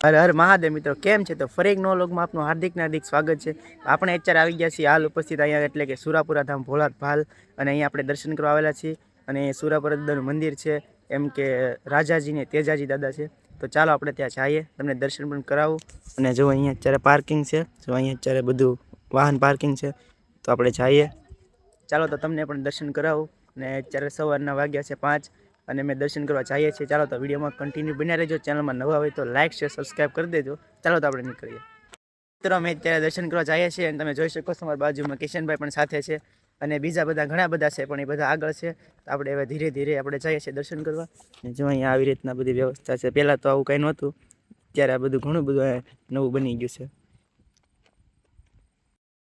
હર હર મહાદેવ મિત્રો, કેમ છે? તો ફરી એક નવા વ્લોગમાં આપનું હાર્દિક સ્વાગત છે। આપણે અત્યારે આવી ગયા છીએ હાલ ઉપસ્થિત અહીંયા એટલે કે સુરાપુરા ધામ ભોળાત ભાલ, અને અહીંયા આપણે દર્શન કરવા આવેલા છીએ। અને સુરાપુરા દાદાનું મંદિર છે, એમ કે રાજાજી ને તેજાજી દાદા છે। તો ચાલો આપણે ત્યાં જઈએ, તમને દર્શન પણ કરાવું। અને જો અહીંયા અત્યારે પાર્કિંગ છે, જો અહીંયા અત્યારે બધું વાહન પાર્કિંગ છે, તો આપણે જઈએ। ચાલો તો તમને પણ દર્શન કરાવું। અને અત્યારે સવારના વાગ્યા છે 5 અને મેં દર્શન કરવા જઈએ છીએ। ચાલો તો વિડીયોમાં કન્ટિન્યુ બન્યા રહેજો। ચેનલમાં નવા હોય તો લાઇક શેર સબસ્ક્રાઈબ કરી દેજો। ચાલો તો આપણે નીકળીએ। મિત્રો અમે અત્યારે દર્શન કરવા જઈએ છીએ અને તમે જોઈ શકો છો અમારી બાજુમાં કિશનભાઈ પણ સાથે છે, અને બીજા બધા ઘણા બધા છે, પણ એ બધા આગળ છે। તો આપણે હવે ધીરે ધીરે આપણે જઈએ છીએ દર્શન કરવા। અને જો અહીંયા આવી રીતના બધી વ્યવસ્થા છે, પહેલાં તો આવું કંઈ નહોતું, ત્યારે આ બધું ઘણું બધું નવું બની ગયું છે।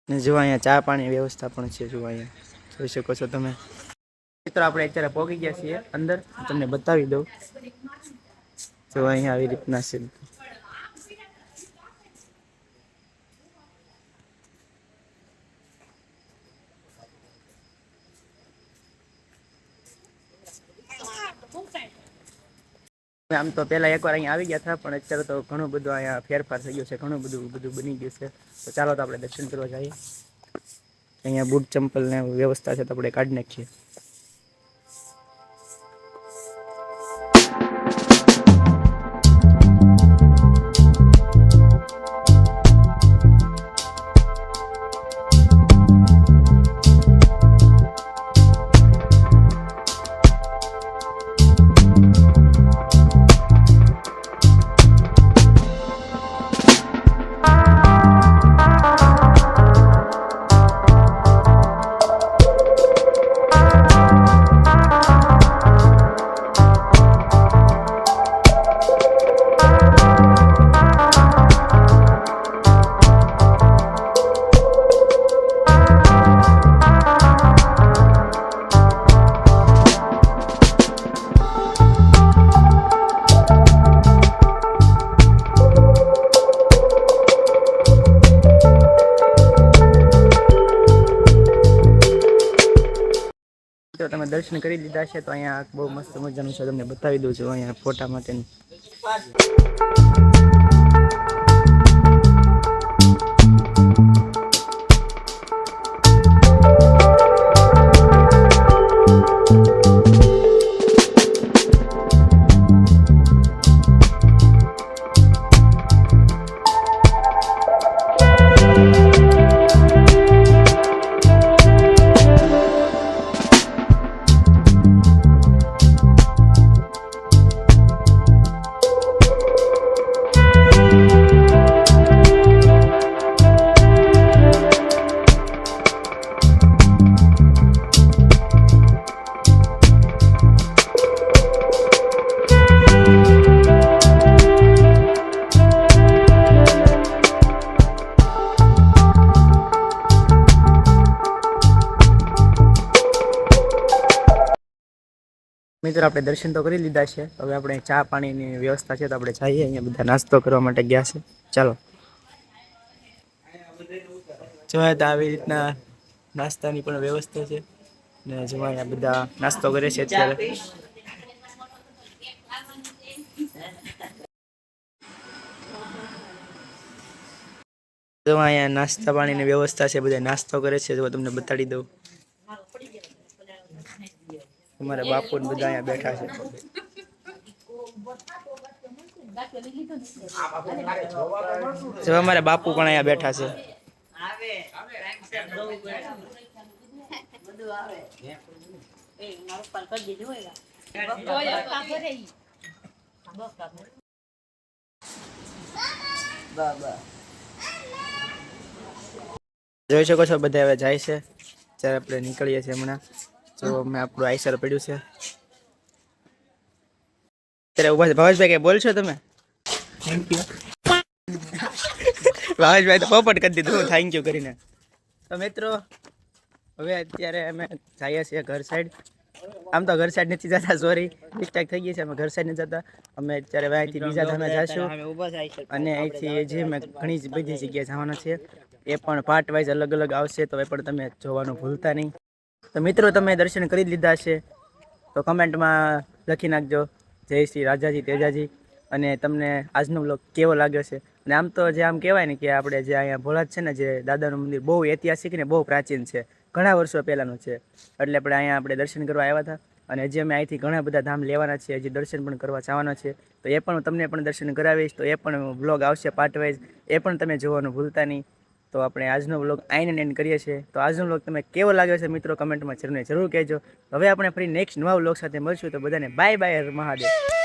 ને જો અહીંયા ચા પાણી વ્યવસ્થા પણ છે, જો અહીંયા જોઈ શકો છો તમે। મિત્રો આપણે અત્યારે પહોંચી ગયા છીએ અંદર, તમને બતાવી દઉં। જો અહીંયા આવી રીતના છે। આમ તો પહેલાં એકવાર અહીંયા આવી ગયા હતા, પણ અત્યારે તો ઘણું બધું અહીંયા ફેરફાર થઈ ગયો છે, ઘણું બધું બની ગયું છે। તો ચાલો તો આપણે દર્શન કરવા જઈએ। અહીંયા બૂટ ચંપલ ને વ્યવસ્થા છે, તો આપણે કાઢી નાખીએ। તો તમે દર્શન કરી લીધા છે, તો અહીંયા બહુ મસ્ત મજાનું છે, તમને બતાવી દઉં છું અહીંયા ફોટા માટેનું। મિત્રો આપણે દર્શન તો કરી લીધા છે, હવે આપણે ચા પાણીની વ્યવસ્થા છે, તો આપણે જઈએ। અહીંયા બધા નાસ્તો કરવા માટે ગયા છે, ચાલો। જોયા તો આવી રીતના નાસ્તાની પણ વ્યવસ્થા છે, ને જો અહીંયા બધા નાસ્તો કરે છે અત્યારે। જો અહીંયા નાસ્તા પાણીની વ્યવસ્થા છે, બધા નાસ્તો કરે છે, જો તમને બતાડી દઉં। અમારા બાપુ ને બધા અહીંયા બેઠા છે। જો અમારા બાપુ પણ અહીંયા બેઠા છે। જોઈ શકો છો બધા હવે જાય છે, ત્યારે આપણે નીકળીએ છીએ હમણાં। તો મેં આપણું આઈસર પડ્યું છે ત્યારે ઉભા છે। ભાવેશભાઈ કઈ બોલશો તમે? Thank you. ભાવેશભાઈ તો પોપટ કરી દીધું થેન્ક યુ કરીને। તો મિત્રો હવે અત્યારે અમે જઈએ છીએ ઘર સાઈડ। આમ તો ઘર સાઈડ નથી જતા, સોરી મિસ્ટેક થઈ ગઈ છે, અમે ઘર સાઈડ નથી જતા। અમે અત્યારે અહીંથી બીજા ધામે જઈશું, અને અહીંથી જે મેં ઘણી બધી જગ્યાએ જવાના છે, એ પણ પાર્ટ વાઇઝ અલગ અલગ આવશે, તો એ પણ તમે જોવાનું ભૂલતા નહીં। તો મિત્રો તમે દર્શન કરી લીધા છે, તો કમેન્ટમાં લખી નાખજો જય શ્રી રાજાજી તેજાજી। અને તમને આજનો વ્લોગ કેવો લાગ્યો છે. અને આમ તો જે આમ કહેવાય ને કે આપણે જે અહીંયા ભોળાજ છે ને જે દાદાનું મંદિર બહુ ઐતિહાસિક ને બહુ પ્રાચીન છે, ઘણા વર્ષો પહેલાંનું છે. એટલે આપણે દર્શન કરવા આવ્યા હતા અને હજી અમે અહીંથી ઘણા બધા ધામ લેવાના છીએ, હજી દર્શન પણ કરવા જવાના છે. તો એ પણ તમને પણ દર્શન કરાવીશ. તો એ પણ વ્લોગ આવશે પાર્ટ વાઇઝ, એ પણ તમે જોવાનું ભૂલતા નહીં. તો આપણે આજનો વ્લોગ આઈને એન્ડ કરીએ છીએ. તો આજનો વ્લોગ તમે કેવો લાગ્યો છે મિત્રો કમેન્ટમાં જરૂર કહેજો. હવે આપણે ફરી નેક્સ્ટ નવા વ્લોગ સાથે મળશું. તો બધાને બાય બાય, મહાદેવ.